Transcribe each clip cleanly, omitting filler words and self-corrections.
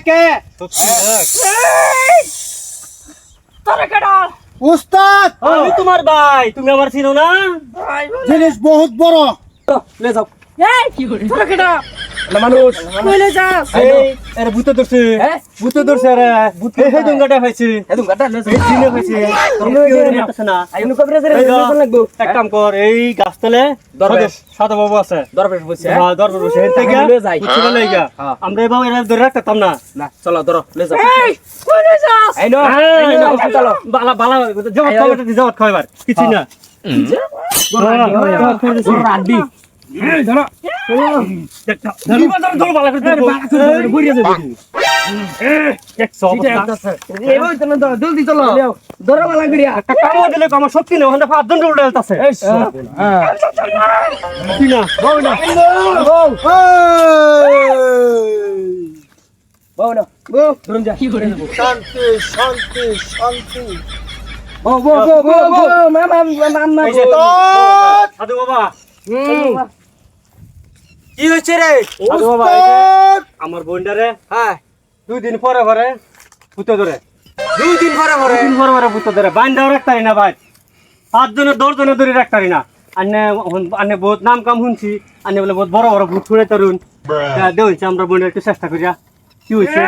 কে উস্তাদ আমি তোমার ভাই, তুমি আমার চিনো না? জিনিস বহুত বড় লে যাও। আরে ভূতে ধরছে ভূতে ধরছে আরে ভূতে হে দঙ্গাটা পাইছে এই চিনে পাইছে এক কাম কর এই গাছতলে সাদা বাবু আছে দরবার বসে হেন থেকে বুঝতে লাগা আমরা এবার এরা ধরে রাখতাম না চলো ধরো লে যাও। বালা বালা জবাব খাওয়াটা দি জবাব খাওয়াবার কিছু না রাড্ডি ধরো ধরো বালা করে বইরে যাবে এক সব জলদি চলো ধরো বালা করিয়া একটা কাম দিলে আমার সত্যি না ওখানে পাঁচজন উল্টে যাচ্ছে কি না বউ না বউ না বউ ধরুন যা কি করে দেবো শান্তি শান্তি শান্তি বউ বউ বউ বউ মামা এই যে তো সাধু বাবা কি হচ্ছে রে সাধু বাবা এই যে আমার বোনটারে হ্যাঁ 2 দিন পরে পরে ভূতে ধরে 2 দিন পরে পরে 2 দিন পরে পরে ভূতে ধরে বাইন্দাও রাখতারি না ভাই 5 জনের 10 জনের ধরে রাখতারি না আন্নে বহুত নাম কাম শুনছি আন্নে বলে বহুত বড় বড় ভূত ছুড়ে তরুণ দেউছি আমরা বোনের একটু চেষ্টা করিয়া কি হইছে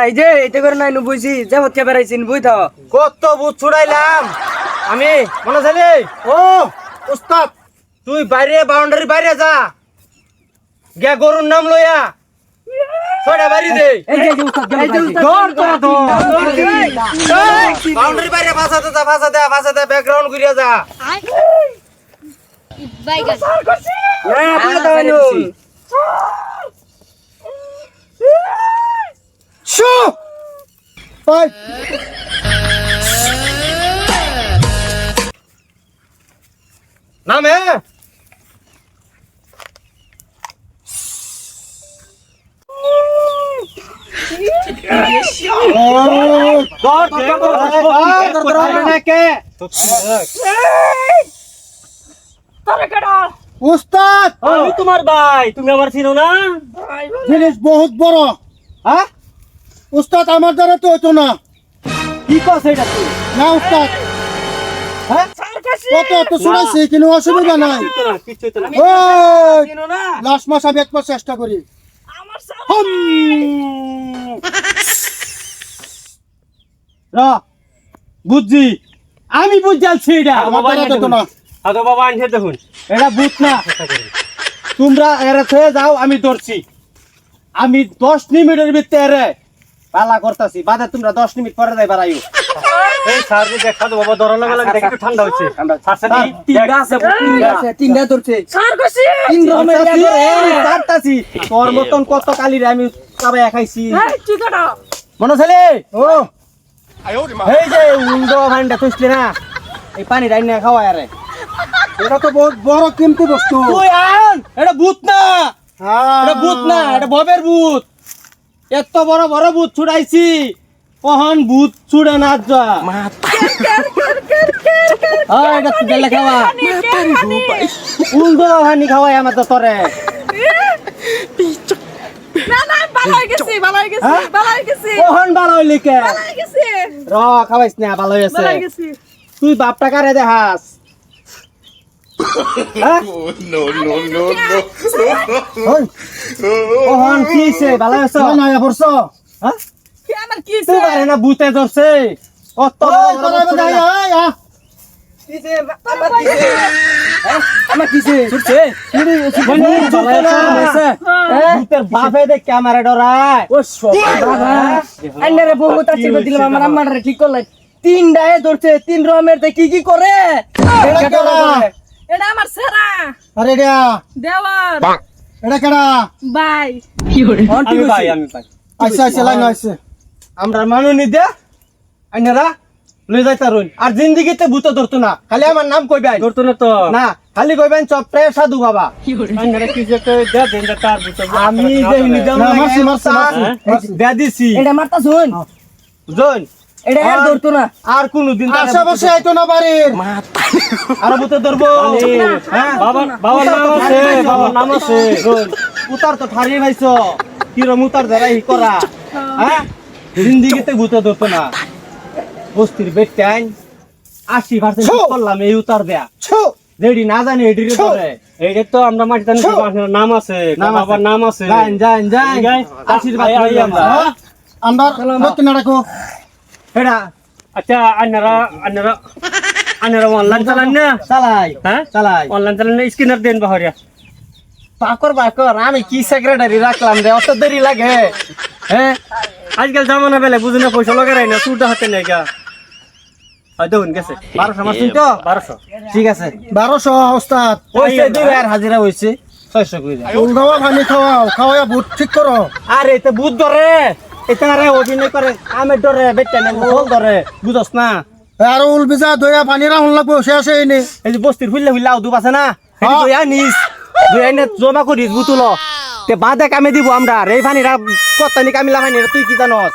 এই যে এটা করে নাই বুঝছি যেমন কে বেড়াইছিন বুঝ তো কত ভূত ছুড়াইলাম আমি মনে জানি ও উস্তাদ তুই বাইরে বাউন্ডারি বাইরে যা গে গরুর নাম লইয়া ছড়া বাড়ি দে এই যে উস্তাদ দৌড় তোরা তো বাউন্ডারি বাইরে ভাষা দে ব্যাকগ্রাউন্ড করিয়া যা বাইগান শো ভাই নামে উস্তাদ আমি তোমার ভাই, তুমি আমার চিনো না? জিনিস বহুত বড় হ্যাঁ উস্তাদ আমার দ্বারা তো হতো না কি কস এটা তুই? না উস্তাদ হ্যাঁ কত তো শুনাইছি কিন্তু অসুবিধা নাই কিচ্ছু তো না। ওই চিনো না? লাস্ট মাস আমি একবার চেষ্টা করি বুঝছি আমি বুঝছি এটা আমার দ্বারা তো হতো না আদো বাবা আনছে দেখুন। এটা বুঝ না তোমরা এরা ছয়ে যাও আমি ধরছি আমি 10 মিনিটের ভিতরে এরে পালা করতেছি বাদে তোমরা 10 মিনিট পরে যাই বাড়াইও এই স্যার যে দেখা দো বাবা ধরা লাগা লাগে একটু ঠান্ডা হচ্ছে। স্যার সাথে তিনটা আছে তিনটা ধরছে। তিন রকমের কাটতাছি তোর মতন কত কালিরে আমি চাবাই খাইছি মনে ছেলে ও এই যে উন্ডো ভান্ডা তুইছলি না এই পানি রাইনা খাওয়া আরে এটা তো বহুত বড় কিমতি বস্তু তুই আন এটা ভূত না এটা ভূত না এটা ভবের ভূত এত বড় বড় ভূত ছুড়াইছি কহন ভূত ছুড়ে না যা হ্যাঁ এটা তুই গেলে খাওয়া উন্ডো ভানি খাওয়াই আমার তো তোরে কহন ভালো হইলি কে র খাওয়াইছ না ভালো হইছে তুই বাপটা কারে দেখাস কহন কিছে ভালো হইছে না না পড়ছ হ্যাঁ তুই পারে না ভূতে ধরছে কত ভূতের বাপে দেখ ক্যামেরা ডরায় ঠিক করলেন তিনটায় ধরছে তিন রকমের কি কি করে এটা আমার সেরা আরে এটা দেওয়ার এটা কেডা বাই আমি ভাই আমি ভাই আচ্ছা আচ্ছা লাইন আছে আমরা মানুনি দে আইনারা লই যাইতারুন আর জিন্দেগিতে ভূত ধরতো না খালি আমার নাম কইবে ধরতো না তো না খালি কইবেন চপটে সাধু বাবা আইনারা কি যে কই দে দেন তার ভূত আমি যে নিজাম মারছি মারছি দে দিছি এটা মারতা শুন জোন এটা আর ধরতো না আর কোনদিন আশেপাশে আইতো না বাড়ির আর ভূত ধরবো হ্যাঁ বাবা বাবার নাম আছে বাবার নাম আছে জোন উতার তো ঠারি ভাইছো কিরম উতার ধরা ই করা হ্যাঁ জিন্দিগিতে ভূত ধরতো না বস্তির বেটাইন 80% করলাম এই উতার দেয়া যেডি না জানি এডির করে এইটা তো আমরা মাটি জানি নাম আছে বাবার নাম আছে যান আশীর্বাদ করি আমরা আমরা নতুন রাখো এটা আচ্ছা আন্নারা অনলাইন চালান না চালাই হ্যাঁ চালাই অনলাইন চালান না স্ক্যানার দেন বাহরিয়া পাকর আমি কি সেক্রেটারি রাখলাম রে অত দেরি লাগে হ্যাঁ আজকাল জামানা বেলে বুঝি না পয়সা লাগাই না সুরটা হাতে নাই গা হয়তো গেছে 1200 মাসুল তো 1200 ঠিক আছে 1200 ওস্তাদ হইছে 2000 হাজিরা হইছে 600 কই যায় ফুল খাওয়া পানি খাওয়াও খাওয়া বুট ঠিক করো আরে তো বুধ ধরে এটা রে অভিনয় করে আমের ধরে বেটা না বল ধরে বুঝছ না আর উল বিজা দয়া পানি রাউন লাগবো শেষ হয়নি এই যে বস্তির ফুললে ফুললে আউদু আছে না এই দয়া নিস দয়া নে জমা করিস বুতুল তে বাদে কামে দিব আমরা রে ফানি কত নি কামিলা ফানি তুই কি জানস